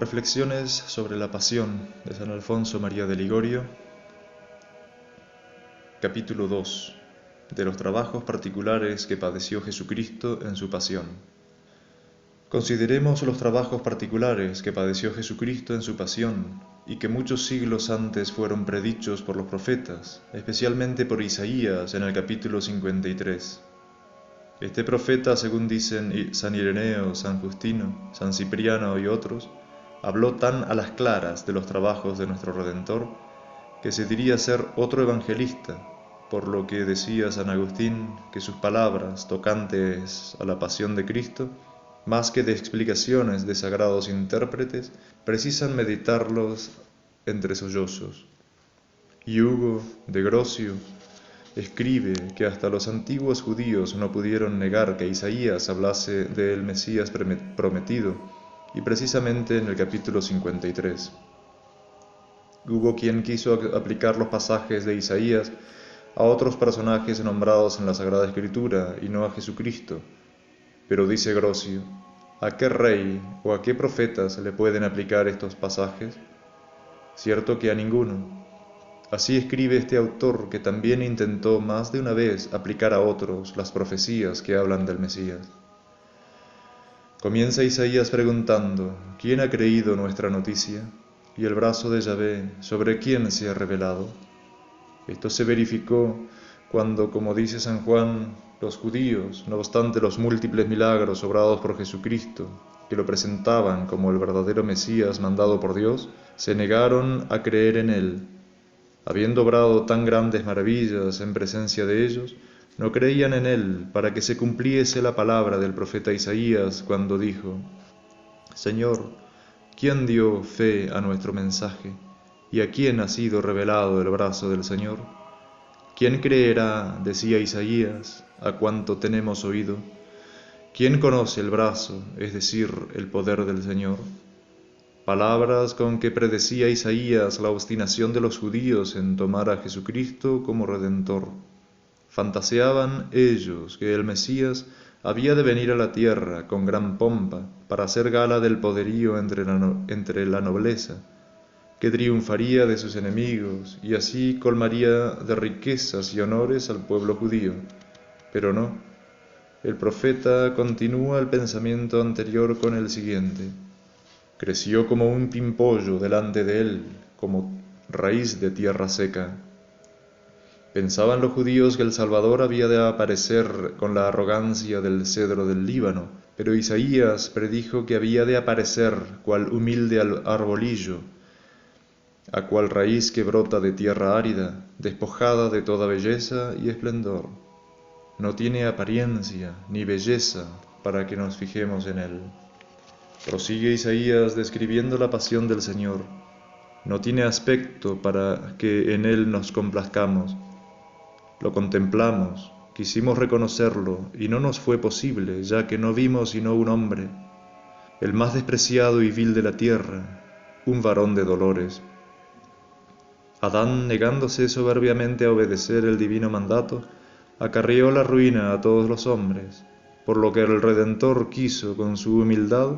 Reflexiones sobre la Pasión de San Alfonso María de Ligorio, capítulo 2, de los trabajos particulares que padeció Jesucristo en su Pasión. Consideremos los trabajos particulares que padeció Jesucristo en su Pasión y que muchos siglos antes fueron predichos por los profetas, especialmente por Isaías en el capítulo 53. Este profeta, según dicen San Ireneo, San Justino, San Cipriano y otros, habló tan a las claras de los trabajos de nuestro Redentor, que se diría ser otro evangelista, por lo que decía San Agustín que sus palabras tocantes a la pasión de Cristo, más que de explicaciones de sagrados intérpretes, precisan meditarlos entre sollozos. Y Hugo de Grocio escribe que hasta los antiguos judíos no pudieron negar que Isaías hablase del Mesías prometido, y precisamente en el capítulo 53. Hubo quien quiso aplicar los pasajes de Isaías a otros personajes nombrados en la Sagrada Escritura y no a Jesucristo, pero dice Grocio, ¿a qué rey o a qué profeta se le pueden aplicar estos pasajes? Cierto que a ninguno. Así escribe este autor que también intentó más de una vez aplicar a otros las profecías que hablan del Mesías. Comienza Isaías preguntando, ¿quién ha creído nuestra noticia? Y el brazo de Yahvé, ¿sobre quién se ha revelado? Esto se verificó cuando, como dice San Juan, los judíos, no obstante los múltiples milagros obrados por Jesucristo, que lo presentaban como el verdadero Mesías mandado por Dios, se negaron a creer en él. Habiendo obrado tan grandes maravillas en presencia de ellos, no creían en él para que se cumpliese la palabra del profeta Isaías cuando dijo, Señor, ¿quién dio fe a nuestro mensaje? ¿Y a quién ha sido revelado el brazo del Señor? ¿Quién creerá, decía Isaías, a cuanto tenemos oído? ¿Quién conoce el brazo, es decir, el poder del Señor? Palabras con que predecía Isaías la obstinación de los judíos en tomar a Jesucristo como Redentor. Fantaseaban ellos que el Mesías había de venir a la tierra con gran pompa para hacer gala del poderío entre la nobleza, que triunfaría de sus enemigos y así colmaría de riquezas y honores al pueblo judío. Pero no, el profeta continúa el pensamiento anterior con el siguiente. Creció como un pimpollo delante de él, como raíz de tierra seca. Pensaban los judíos que el Salvador había de aparecer con la arrogancia del cedro del Líbano, pero Isaías predijo que había de aparecer cual humilde arbolillo, a cual raíz que brota de tierra árida, despojada de toda belleza y esplendor. No tiene apariencia ni belleza para que nos fijemos en él. Prosigue Isaías describiendo la pasión del Señor. No tiene aspecto para que en él nos complazcamos. Lo contemplamos, quisimos reconocerlo, y no nos fue posible, ya que no vimos sino un hombre, el más despreciado y vil de la tierra, un varón de dolores. Adán, negándose soberbiamente a obedecer el divino mandato, acarreó la ruina a todos los hombres, por lo que el Redentor quiso, con su humildad,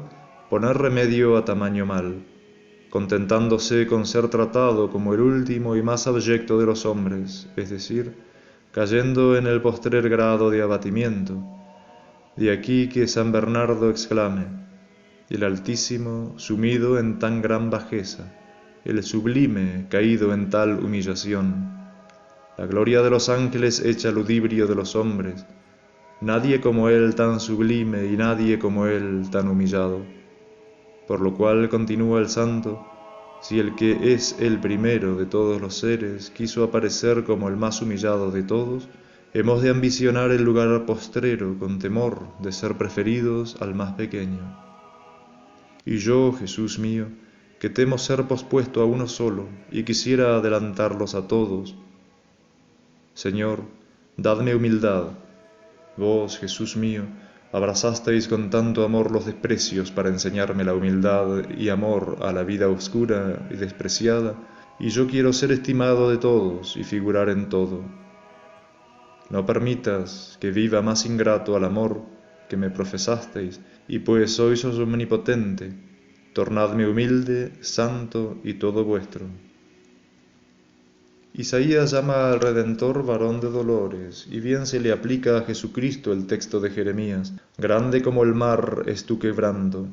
poner remedio a tamaño mal, contentándose con ser tratado como el último y más abyecto de los hombres, es decir, cayendo en el postrer grado de abatimiento. De aquí que San Bernardo exclame, el Altísimo sumido en tan gran bajeza, el Sublime caído en tal humillación, la gloria de los ángeles hecha ludibrio de los hombres, nadie como él tan sublime y nadie como él tan humillado. Por lo cual continúa el santo, si el que es el primero de todos los seres quiso aparecer como el más humillado de todos, hemos de ambicionar el lugar postrero con temor de ser preferidos al más pequeño. Y yo, Jesús mío, que temo ser pospuesto a uno solo y quisiera adelantarlos a todos, Señor, dadme humildad. Vos, Jesús mío, abrazasteis con tanto amor los desprecios para enseñarme la humildad y amor a la vida oscura y despreciada, y yo quiero ser estimado de todos y figurar en todo. No permitas que viva más ingrato al amor que me profesasteis, y pues sois omnipotente, tornadme humilde, santo y todo vuestro. Isaías llama al Redentor varón de dolores, y bien se le aplica a Jesucristo el texto de Jeremías: grande como el mar es tu quebranto.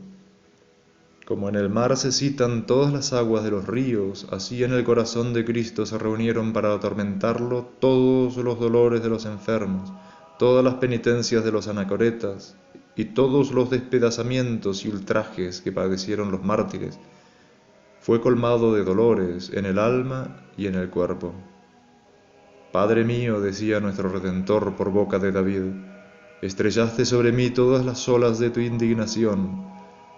Como en el mar se citan todas las aguas de los ríos, así en el corazón de Cristo se reunieron para atormentarlo todos los dolores de los enfermos, todas las penitencias de los anacoretas, y todos los despedazamientos y ultrajes que padecieron los mártires. Fue colmado de dolores en el alma y en el cuerpo. Padre mío, decía nuestro Redentor por boca de David, estrellaste sobre mí todas las olas de tu indignación,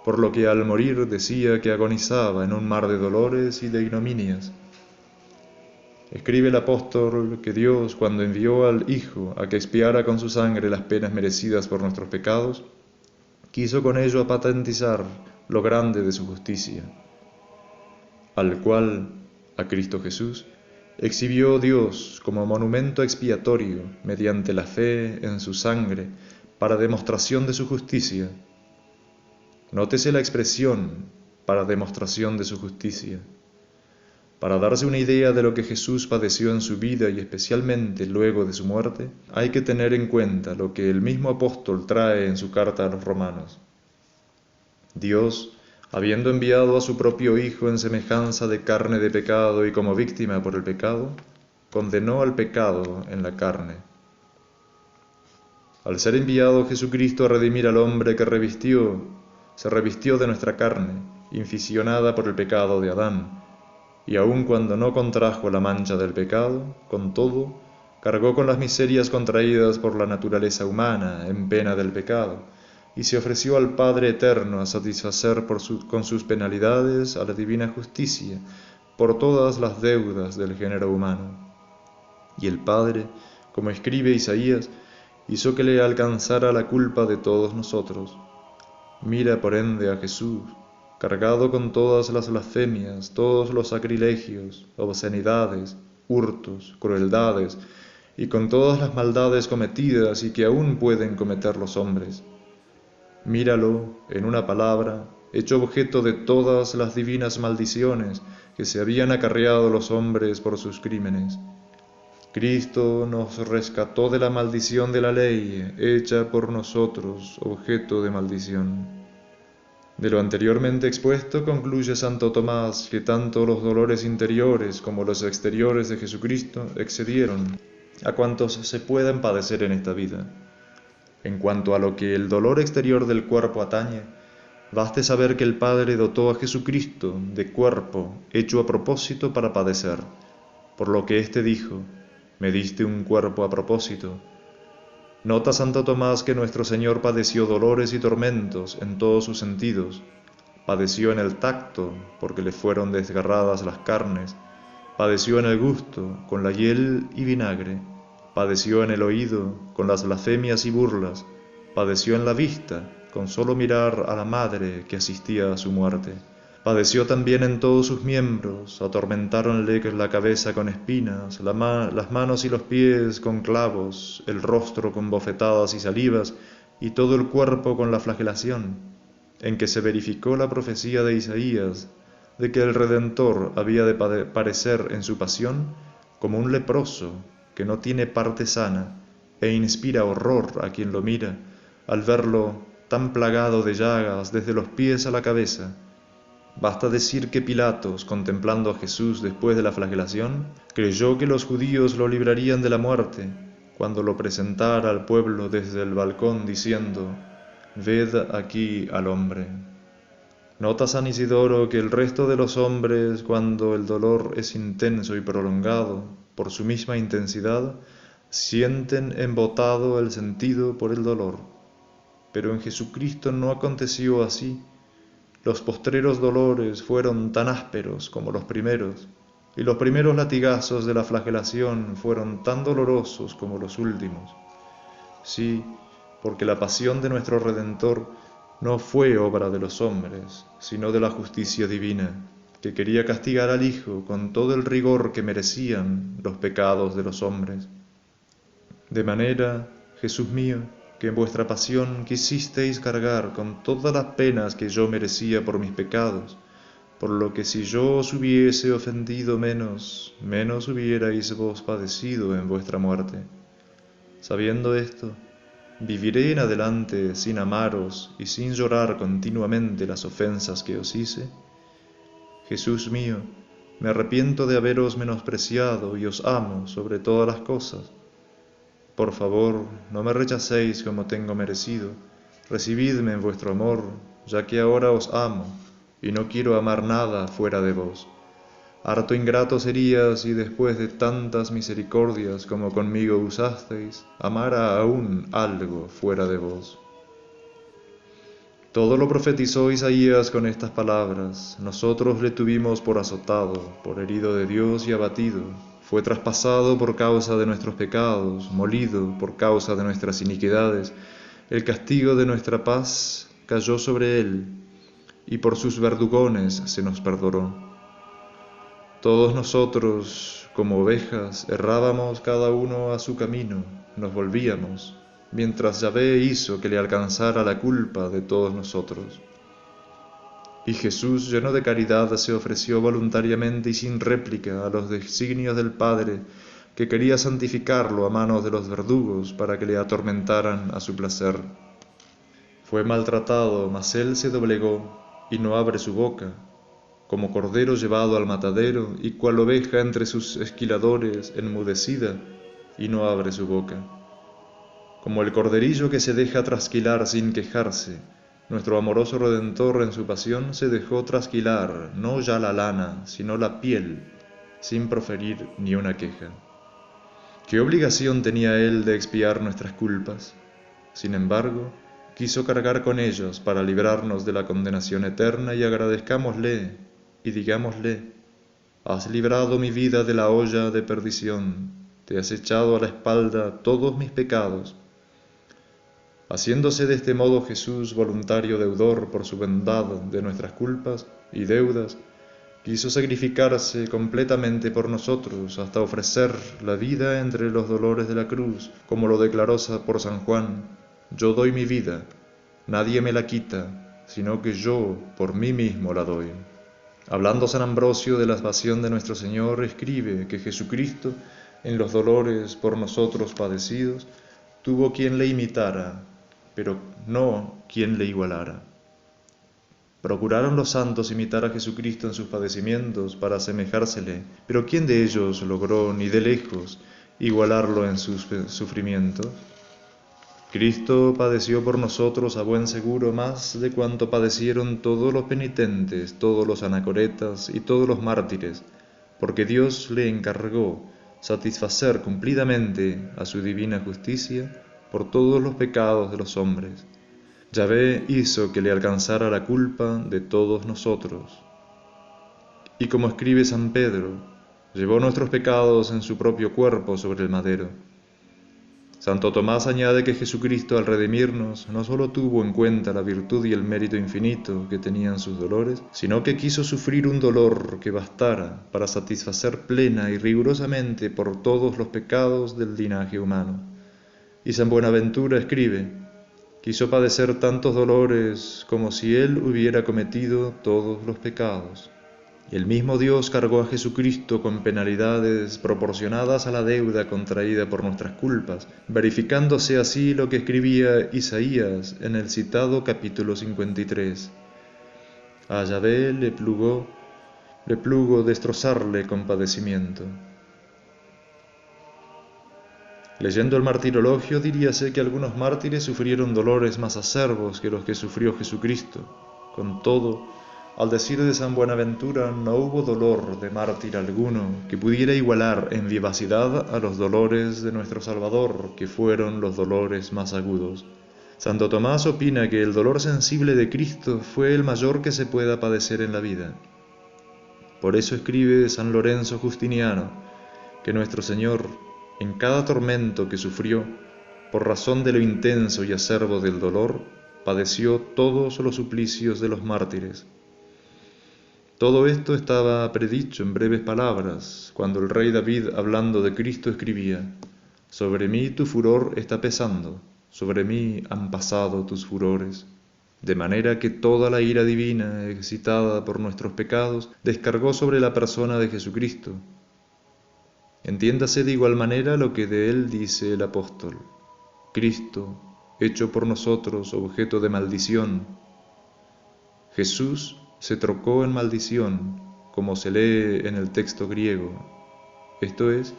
por lo que al morir decía que agonizaba en un mar de dolores y de ignominias. Escribe el apóstol que Dios, cuando envió al Hijo a que expiara con su sangre las penas merecidas por nuestros pecados, quiso con ello patentizar lo grande de su justicia, al cual, a Cristo Jesús, exhibió Dios como monumento expiatorio mediante la fe en su sangre para demostración de su justicia. Nótese la expresión para demostración de su justicia. Para darse una idea de lo que Jesús padeció en su vida y especialmente luego de su muerte, hay que tener en cuenta lo que el mismo apóstol trae en su carta a los romanos. Dios, habiendo enviado a su propio Hijo en semejanza de carne de pecado y como víctima por el pecado, condenó al pecado en la carne. Al ser enviado Jesucristo a redimir al hombre que se revistió de nuestra carne, inficionada por el pecado de Adán, y aun cuando no contrajo la mancha del pecado, con todo, cargó con las miserias contraídas por la naturaleza humana en pena del pecado, y se ofreció al Padre Eterno a satisfacer con sus penalidades a la divina justicia por todas las deudas del género humano. Y el Padre, como escribe Isaías, hizo que le alcanzara la culpa de todos nosotros. Mira por ende a Jesús, cargado con todas las blasfemias, todos los sacrilegios, obscenidades, hurtos, crueldades, y con todas las maldades cometidas y que aún pueden cometer los hombres. Míralo, en una palabra, hecho objeto de todas las divinas maldiciones que se habían acarreado los hombres por sus crímenes. Cristo nos rescató de la maldición de la ley, hecha por nosotros objeto de maldición. De lo anteriormente expuesto concluye Santo Tomás que tanto los dolores interiores como los exteriores de Jesucristo excedieron a cuantos se puedan padecer en esta vida. En cuanto a lo que el dolor exterior del cuerpo atañe, baste saber que el Padre dotó a Jesucristo de cuerpo hecho a propósito para padecer, por lo que éste dijo: me diste un cuerpo a propósito. Nota Santo Tomás que nuestro Señor padeció dolores y tormentos en todos sus sentidos. Padeció en el tacto, porque le fueron desgarradas las carnes. Padeció en el gusto, con la hiel y vinagre. Padeció en el oído, con las blasfemias y burlas. Padeció en la vista, con solo mirar a la madre que asistía a su muerte. Padeció también en todos sus miembros, atormentáronle la cabeza con espinas, las manos y los pies con clavos, el rostro con bofetadas y salivas, y todo el cuerpo con la flagelación, en que se verificó la profecía de Isaías, de que el Redentor había de parecer en su pasión como un leproso que no tiene parte sana, e inspira horror a quien lo mira, al verlo tan plagado de llagas desde los pies a la cabeza. Basta decir que Pilatos, contemplando a Jesús después de la flagelación, creyó que los judíos lo librarían de la muerte, cuando lo presentara al pueblo desde el balcón diciendo: «Ved aquí al hombre». Nota San Isidoro que el resto de los hombres, cuando el dolor es intenso y prolongado, por su misma intensidad, sienten embotado el sentido por el dolor. Pero en Jesucristo no aconteció así. Los postreros dolores fueron tan ásperos como los primeros, y los primeros latigazos de la flagelación fueron tan dolorosos como los últimos. Sí, porque la pasión de nuestro Redentor no fue obra de los hombres, sino de la justicia divina, que quería castigar al Hijo con todo el rigor que merecían los pecados de los hombres. De manera, Jesús mío, que en vuestra pasión quisisteis cargar con todas las penas que yo merecía por mis pecados, por lo que si yo os hubiese ofendido menos hubierais vos padecido en vuestra muerte. Sabiendo esto, ¿viviré en adelante sin amaros y sin llorar continuamente las ofensas que os hice? Jesús mío, me arrepiento de haberos menospreciado y os amo sobre todas las cosas. Por favor, no me rechacéis como tengo merecido, recibidme en vuestro amor, ya que ahora os amo, y no quiero amar nada fuera de vos. Harto ingrato sería si después de tantas misericordias como conmigo usasteis, amara aún algo fuera de vos. Todo lo profetizó Isaías con estas palabras: nosotros le tuvimos por azotado, por herido de Dios y abatido. Fue traspasado por causa de nuestros pecados, molido por causa de nuestras iniquidades. El castigo de nuestra paz cayó sobre él, y por sus verdugones se nos perdonó. Todos nosotros, como ovejas, errábamos cada uno a su camino, nos volvíamos, mientras Yahvé hizo que le alcanzara la culpa de todos nosotros. Y Jesús, lleno de caridad, se ofreció voluntariamente y sin réplica a los designios del Padre, que quería santificarlo a manos de los verdugos para que le atormentaran a su placer. Fue maltratado, mas él se doblegó y no abre su boca, como cordero llevado al matadero y cual oveja entre sus esquiladores enmudecida, y no abre su boca. Como el corderillo que se deja trasquilar sin quejarse, nuestro amoroso Redentor en su pasión se dejó trasquilar no ya la lana, sino la piel, sin proferir ni una queja. ¿Qué obligación tenía él de expiar nuestras culpas? Sin embargo, quiso cargar con ellos para librarnos de la condenación eterna, y agradezcámosle y digámosle: has librado mi vida de la olla de perdición, te has echado a la espalda todos mis pecados. Haciéndose de este modo Jesús voluntario deudor por su bondad de nuestras culpas y deudas, quiso sacrificarse completamente por nosotros hasta ofrecer la vida entre los dolores de la cruz, como lo declaró por San Juan: yo doy mi vida, nadie me la quita, sino que yo por mí mismo la doy. Hablando San Ambrosio de la pasión de nuestro Señor, escribe que Jesucristo, en los dolores por nosotros padecidos, tuvo quien le imitara, pero no quien le igualara. Procuraron los santos imitar a Jesucristo en sus padecimientos para asemejársele, pero ¿quién de ellos logró ni de lejos igualarlo en sus sufrimientos? Cristo padeció por nosotros a buen seguro más de cuanto padecieron todos los penitentes, todos los anacoretas y todos los mártires, porque Dios le encargó satisfacer cumplidamente a su divina justicia por todos los pecados de los hombres. Yahvé hizo que le alcanzara la culpa de todos nosotros. Y como escribe San Pedro, llevó nuestros pecados en su propio cuerpo sobre el madero. Santo Tomás añade que Jesucristo, al redimirnos, no solo tuvo en cuenta la virtud y el mérito infinito que tenían sus dolores, sino que quiso sufrir un dolor que bastara para satisfacer plena y rigurosamente por todos los pecados del linaje humano. Y San Buenaventura escribe: quiso padecer tantos dolores como si él hubiera cometido todos los pecados. El mismo Dios cargó a Jesucristo con penalidades proporcionadas a la deuda contraída por nuestras culpas, verificándose así lo que escribía Isaías en el citado capítulo 53. A Yahvé le plugo destrozarle con padecimiento. Leyendo el martirologio, diríase que algunos mártires sufrieron dolores más acerbos que los que sufrió Jesucristo. Con todo, al decir de San Buenaventura, no hubo dolor de mártir alguno que pudiera igualar en vivacidad a los dolores de nuestro Salvador, que fueron los dolores más agudos. Santo Tomás opina que el dolor sensible de Cristo fue el mayor que se pueda padecer en la vida. Por eso escribe San Lorenzo Justiniano que nuestro Señor, en cada tormento que sufrió, por razón de lo intenso y acerbo del dolor, padeció todos los suplicios de los mártires. Todo esto estaba predicho en breves palabras, cuando el rey David, hablando de Cristo, escribía: sobre mí tu furor está pesando, sobre mí han pasado tus furores, de manera que toda la ira divina, excitada por nuestros pecados, descargó sobre la persona de Jesucristo. Entiéndase de igual manera lo que de él dice el apóstol: Cristo, hecho por nosotros objeto de maldición. Jesús se trocó en maldición, como se lee en el texto griego, esto es,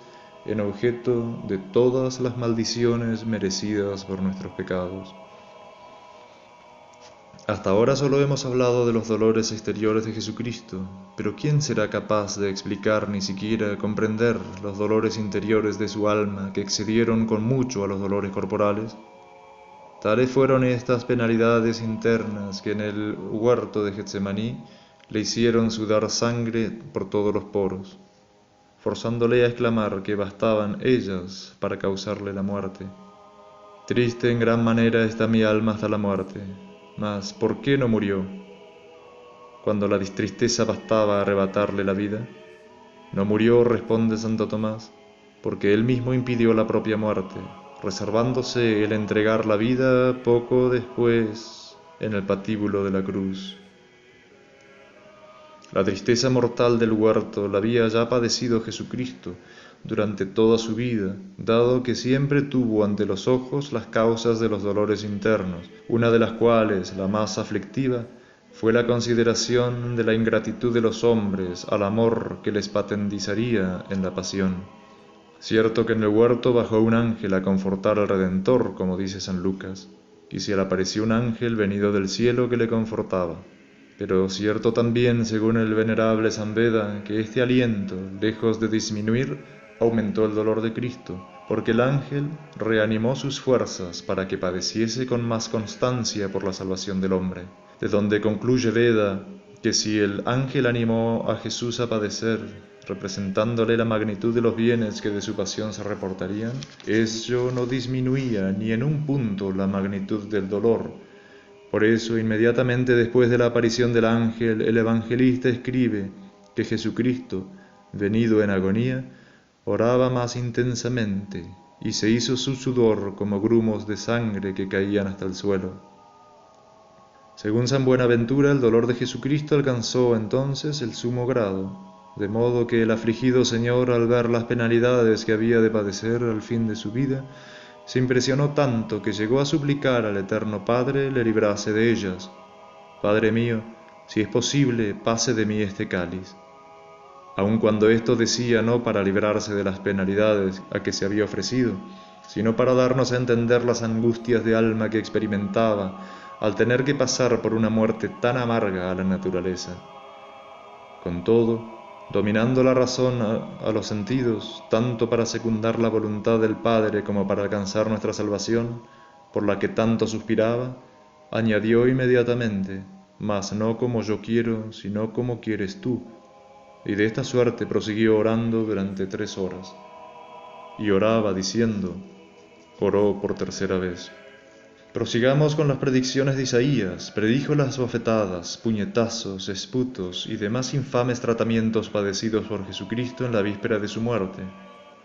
en objeto de todas las maldiciones merecidas por nuestros pecados. Hasta ahora solo hemos hablado de los dolores exteriores de Jesucristo, pero ¿quién será capaz de explicar ni siquiera comprender los dolores interiores de su alma que excedieron con mucho a los dolores corporales? Tales fueron estas penalidades internas que en el huerto de Getsemaní le hicieron sudar sangre por todos los poros, forzándole a exclamar que bastaban ellas para causarle la muerte. Triste en gran manera está mi alma hasta la muerte, mas ¿por qué no murió? Cuando la tristeza bastaba a arrebatarle la vida. No murió, responde Santo Tomás, porque él mismo impidió la propia muerte, reservándose el entregar la vida poco después en el patíbulo de la cruz. La tristeza mortal del huerto la había ya padecido Jesucristo durante toda su vida, dado que siempre tuvo ante los ojos las causas de los dolores internos, una de las cuales, la más aflictiva, fue la consideración de la ingratitud de los hombres al amor que les patendizaría en la pasión. Cierto que en el huerto bajó un ángel a confortar al Redentor, como dice San Lucas, y se le apareció un ángel venido del cielo que le confortaba. Pero cierto también, según el venerable San Beda, que este aliento, lejos de disminuir, aumentó el dolor de Cristo, porque el ángel reanimó sus fuerzas para que padeciese con más constancia por la salvación del hombre. De donde concluye Beda que si el ángel animó a Jesús a padecer, representándole la magnitud de los bienes que de su pasión se reportarían, ello no disminuía ni en un punto la magnitud del dolor. Por eso, inmediatamente después de la aparición del ángel, el evangelista escribe que Jesucristo, venido en agonía, oraba más intensamente, y se hizo su sudor como grumos de sangre que caían hasta el suelo. Según San Buenaventura, el dolor de Jesucristo alcanzó entonces el sumo grado, de modo que el afligido Señor, al ver las penalidades que había de padecer al fin de su vida, se impresionó tanto que llegó a suplicar al Eterno Padre le librase de ellas. Padre mío, si es posible, pase de mí este cáliz. Aun cuando esto decía no para librarse de las penalidades a que se había ofrecido, sino para darnos a entender las angustias de alma que experimentaba al tener que pasar por una muerte tan amarga a la naturaleza. Con todo, dominando la razón a los sentidos, tanto para secundar la voluntad del Padre como para alcanzar nuestra salvación, por la que tanto suspiraba, añadió inmediatamente: mas no como yo quiero, sino como quieres tú. Y de esta suerte prosiguió orando durante 3 horas. Y oraba diciendo, oró por tercera vez. Prosigamos con las predicciones de Isaías. Predijo las bofetadas, puñetazos, esputos y demás infames tratamientos padecidos por Jesucristo en la víspera de su muerte,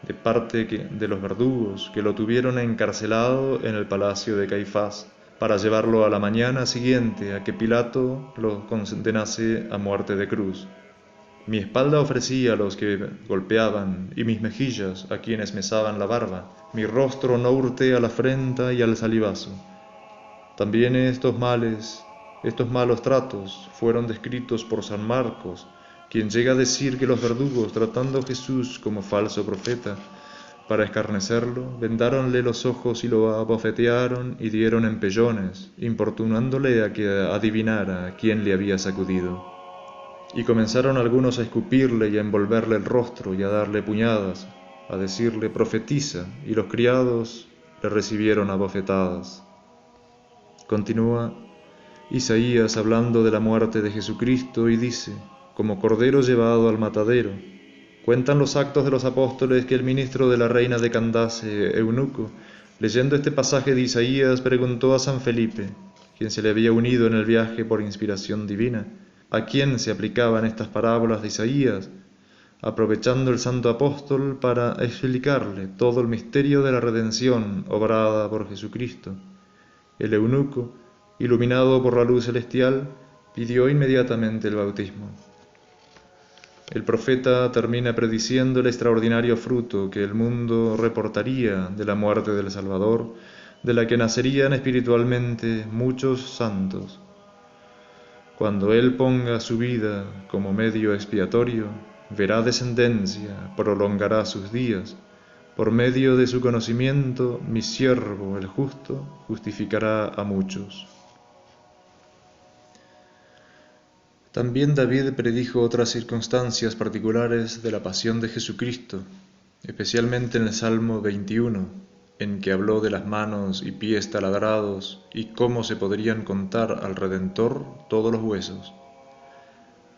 de parte de los verdugos que lo tuvieron encarcelado en el palacio de Caifás, para llevarlo a la mañana siguiente a que Pilato lo condenase a muerte de cruz. Mi espalda ofrecí a los que golpeaban, y mis mejillas a quienes mesaban la barba. Mi rostro no hurté a la afrenta y al salivazo. También estos malos tratos fueron descritos por San Marcos, quien llega a decir que los verdugos, tratando a Jesús como falso profeta, para escarnecerlo, vendáronle los ojos y lo abofetearon y dieron empellones, importunándole a que adivinara quién le había sacudido. Y comenzaron algunos a escupirle y a envolverle el rostro y a darle puñadas, a decirle profetiza, y los criados le recibieron a bofetadas. Continúa Isaías hablando de la muerte de Jesucristo y dice, como cordero llevado al matadero. Cuentan los actos de los apóstoles que el ministro de la reina de Candace, Eunuco, leyendo este pasaje de Isaías, preguntó a San Felipe, quien se le había unido en el viaje por inspiración divina, ¿a quién se aplicaban estas parábolas de Isaías? Aprovechando el santo apóstol para explicarle todo el misterio de la redención obrada por Jesucristo. El eunuco, iluminado por la luz celestial, pidió inmediatamente el bautismo. El profeta termina prediciendo el extraordinario fruto que el mundo reportaría de la muerte del Salvador, de la que nacerían espiritualmente muchos santos. Cuando Él ponga su vida como medio expiatorio, verá descendencia, prolongará sus días. Por medio de su conocimiento, mi siervo, el justo, justificará a muchos. También David predijo otras circunstancias particulares de la pasión de Jesucristo, especialmente en el Salmo 21, en que habló de las manos y pies taladrados y cómo se podrían contar al Redentor todos los huesos.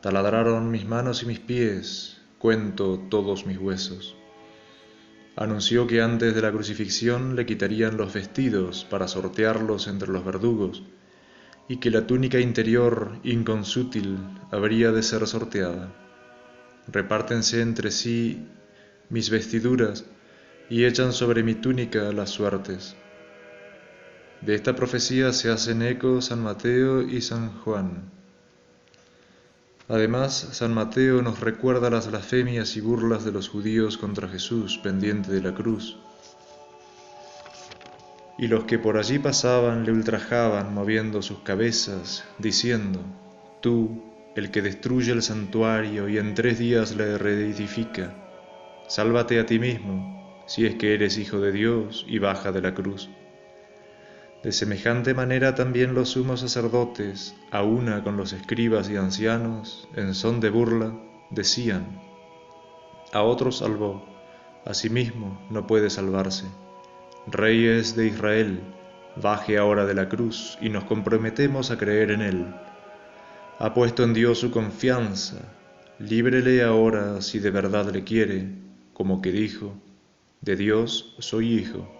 Taladraron mis manos y mis pies, cuento todos mis huesos. Anunció que antes de la crucifixión le quitarían los vestidos para sortearlos entre los verdugos, y que la túnica interior, inconsútil, habría de ser sorteada. Repártense entre sí mis vestiduras y echan sobre mi túnica las suertes. De esta profecía se hacen eco San Mateo y San Juan. Además, San Mateo nos recuerda las blasfemias y burlas de los judíos contra Jesús pendiente de la cruz. Y los que por allí pasaban le ultrajaban moviendo sus cabezas, diciendo: Tú, el que destruye el santuario y en 3 días le reedifica, sálvate a ti mismo, si es que eres hijo de Dios, y baja de la cruz. De semejante manera también los sumos sacerdotes, a una con los escribas y ancianos, en son de burla, decían: A otro salvó, a sí mismo no puede salvarse. Rey es de Israel, baje ahora de la cruz y nos comprometemos a creer en Él. Ha puesto en Dios su confianza, líbrele ahora si de verdad le quiere, como que dijo: de Dios soy hijo.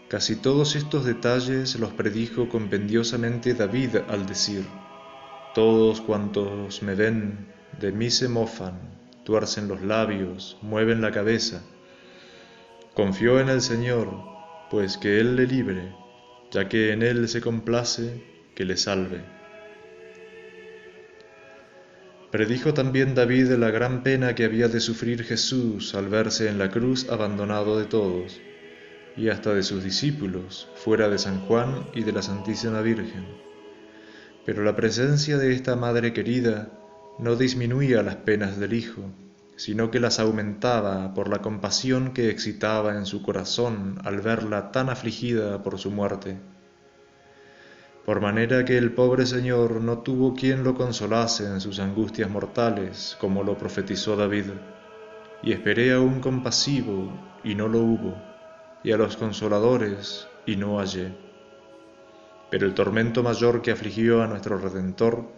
Casi todos estos detalles los predijo compendiosamente David al decir: Todos cuantos me ven, de mí se mofan, tuercen los labios, mueven la cabeza. Confió en el Señor, pues que Él le libre, ya que en Él se complace, que le salve. Predijo también David la gran pena que había de sufrir Jesús al verse en la cruz abandonado de todos, y hasta de sus discípulos, fuera de San Juan y de la Santísima Virgen. Pero la presencia de esta Madre querida no disminuía las penas del Hijo, sino que las aumentaba por la compasión que excitaba en su corazón al verla tan afligida por su muerte. Por manera que el pobre Señor no tuvo quien lo consolase en sus angustias mortales, como lo profetizó David, y esperé a un compasivo, y no lo hubo, y a los consoladores, y no hallé. Pero el tormento mayor que afligió a nuestro Redentor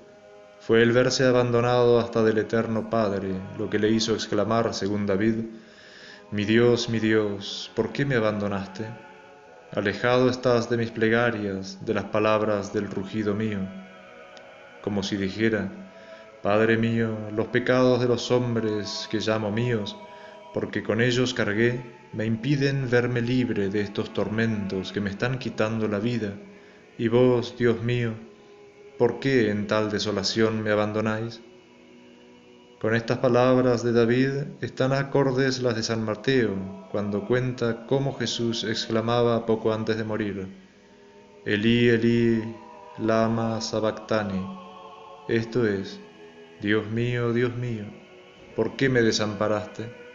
fue el verse abandonado hasta del eterno Padre, lo que le hizo exclamar, según David: mi Dios, ¿por qué me abandonaste? Alejado estás de mis plegarias, de las palabras del rugido mío. Como si dijera: Padre mío, los pecados de los hombres que llamo míos, porque con ellos cargué, me impiden verme libre de estos tormentos que me están quitando la vida, y vos, Dios mío, ¿por qué en tal desolación me abandonáis? Con estas palabras de David están acordes las de San Mateo, cuando cuenta cómo Jesús exclamaba poco antes de morir: Elí, Elí, lama sabactani, esto es: Dios mío, ¿por qué me desamparaste?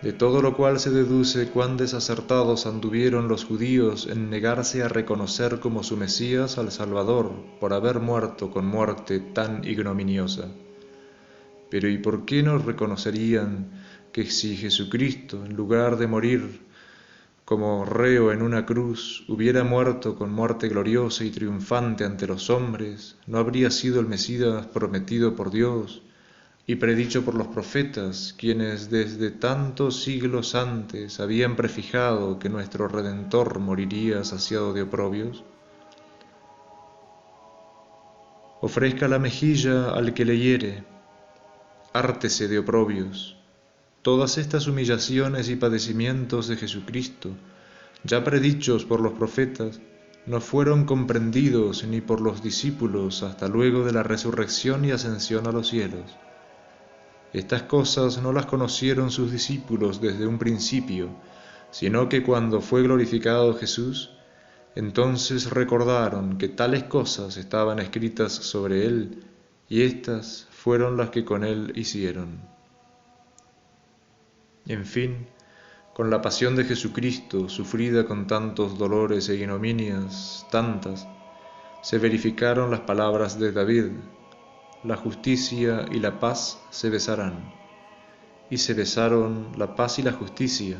De todo lo cual se deduce cuán desacertados anduvieron los judíos en negarse a reconocer como su Mesías al Salvador por haber muerto con muerte tan ignominiosa. Pero ¿y por qué no reconocerían que si Jesucristo, en lugar de morir como reo en una cruz, hubiera muerto con muerte gloriosa y triunfante ante los hombres, no habría sido el Mesías prometido por Dios y predicho por los profetas, quienes desde tantos siglos antes habían prefijado que nuestro Redentor moriría saciado de oprobios? Ofrezca la mejilla al que le hiere, hártese de oprobios. Todas estas humillaciones y padecimientos de Jesucristo, ya predichos por los profetas, no fueron comprendidos ni por los discípulos hasta luego de la resurrección y ascensión a los cielos. Estas cosas no las conocieron sus discípulos desde un principio, sino que cuando fue glorificado Jesús, entonces recordaron que tales cosas estaban escritas sobre él, y éstas fueron las que con él hicieron. En fin, con la pasión de Jesucristo, sufrida con tantos dolores e ignominias, tantas, se verificaron las palabras de David: la justicia y la paz se besarán. Y se besaron la paz y la justicia,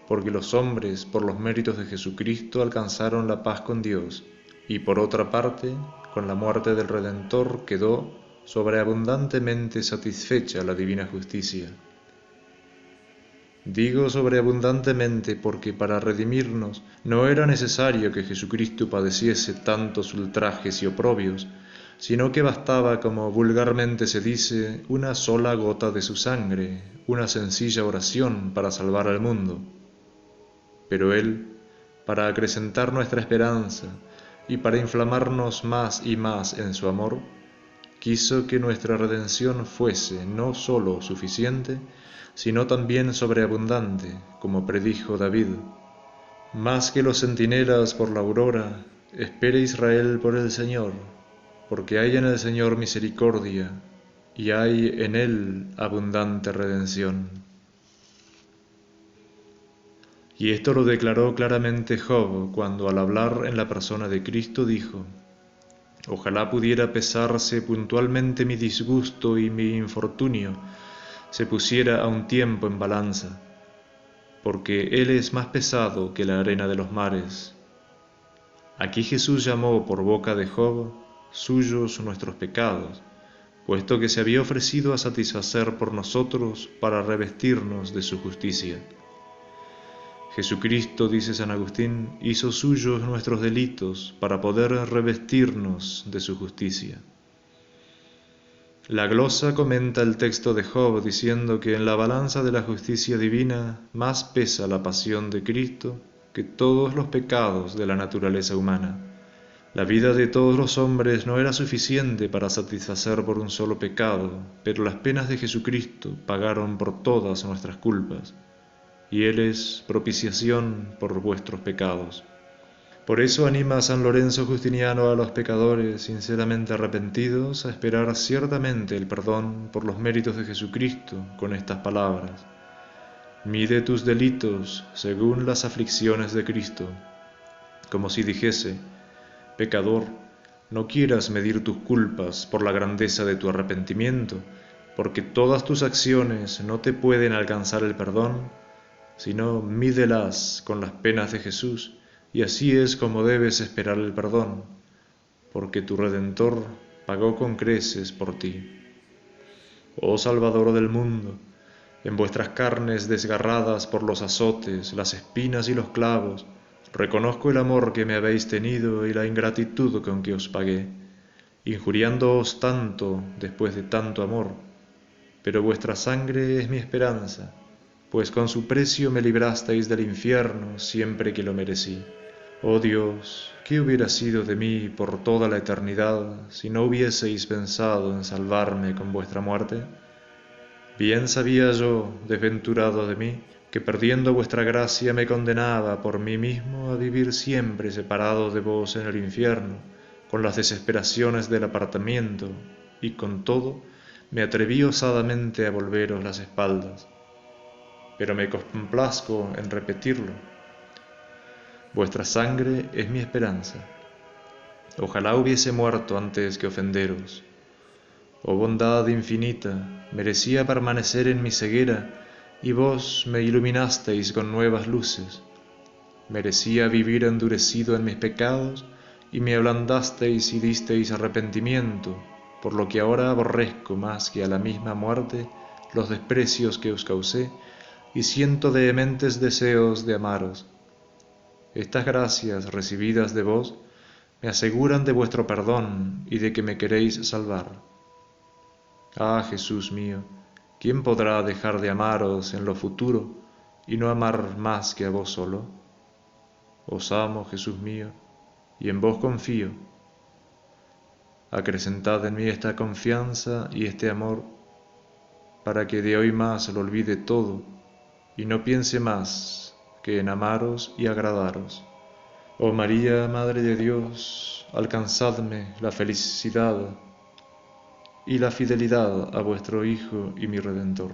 porque los hombres, por los méritos de Jesucristo, alcanzaron la paz con Dios, y por otra parte, con la muerte del Redentor quedó sobreabundantemente satisfecha la divina justicia. Digo sobreabundantemente porque para redimirnos no era necesario que Jesucristo padeciese tantos ultrajes y oprobios, sino que bastaba, como vulgarmente se dice, una sola gota de su sangre, una sencilla oración para salvar al mundo. Pero Él, para acrecentar nuestra esperanza y para inflamarnos más y más en su amor, quiso que nuestra redención fuese no sólo suficiente, sino también sobreabundante, como predijo David: más que los centinelas por la aurora, espere Israel por el Señor, porque hay en el Señor misericordia, y hay en Él abundante redención. Y esto lo declaró claramente Job cuando, al hablar en la persona de Cristo, dijo: ojalá pudiera pesarse puntualmente mi disgusto y mi infortunio, se pusiera a un tiempo en balanza, porque Él es más pesado que la arena de los mares. Aquí Jesús llamó por boca de Job suyos nuestros pecados, puesto que se había ofrecido a satisfacer por nosotros para revestirnos de su justicia. Jesucristo, dice San Agustín, hizo suyos nuestros delitos para poder revestirnos de su justicia. La glosa comenta el texto de Job diciendo que en la balanza de la justicia divina más pesa la pasión de Cristo que todos los pecados de la naturaleza humana. La vida de todos los hombres no era suficiente para satisfacer por un solo pecado, pero las penas de Jesucristo pagaron por todas nuestras culpas, y Él es propiciación por vuestros pecados. Por eso anima a San Lorenzo Justiniano a los pecadores sinceramente arrepentidos a esperar ciertamente el perdón por los méritos de Jesucristo con estas palabras: mide tus delitos según las aflicciones de Cristo, como si dijese: pecador, no quieras medir tus culpas por la grandeza de tu arrepentimiento, porque todas tus acciones no te pueden alcanzar el perdón, sino mídelas con las penas de Jesús, y así es como debes esperar el perdón, porque tu Redentor pagó con creces por ti. Oh Salvador del mundo, en vuestras carnes desgarradas por los azotes, las espinas y los clavos, reconozco el amor que me habéis tenido y la ingratitud con que os pagué, injuriándoos tanto después de tanto amor, pero vuestra sangre es mi esperanza, pues con su precio me librasteis del infierno siempre que lo merecí. Oh Dios, ¿qué hubiera sido de mí por toda la eternidad si no hubieseis pensado en salvarme con vuestra muerte? Bien sabía yo, desventurado de mí, que perdiendo vuestra gracia me condenaba por mí mismo a vivir siempre separado de vos en el infierno, con las desesperaciones del apartamiento, y con todo me atreví osadamente a volveros las espaldas. Pero me complazco en repetirlo: vuestra sangre es mi esperanza. Ojalá hubiese muerto antes que ofenderos. Oh bondad infinita, merecía permanecer en mi ceguera, y vos me iluminasteis con nuevas luces. Merecía vivir endurecido en mis pecados, y me ablandasteis y disteis arrepentimiento, por lo que ahora aborrezco más que a la misma muerte los desprecios que os causé, y siento vehementes deseos de amaros. Estas gracias recibidas de vos me aseguran de vuestro perdón y de que me queréis salvar. Ah, Jesús mío, ¿quién podrá dejar de amaros en lo futuro y no amar más que a vos solo? Os amo, Jesús mío, y en vos confío. Acrecentad en mí esta confianza y este amor, para que de hoy más lo olvide todo y no piense más que en amaros y agradaros. Oh María, Madre de Dios, alcanzadme la felicidad y la fidelidad a vuestro Hijo y mi Redentor.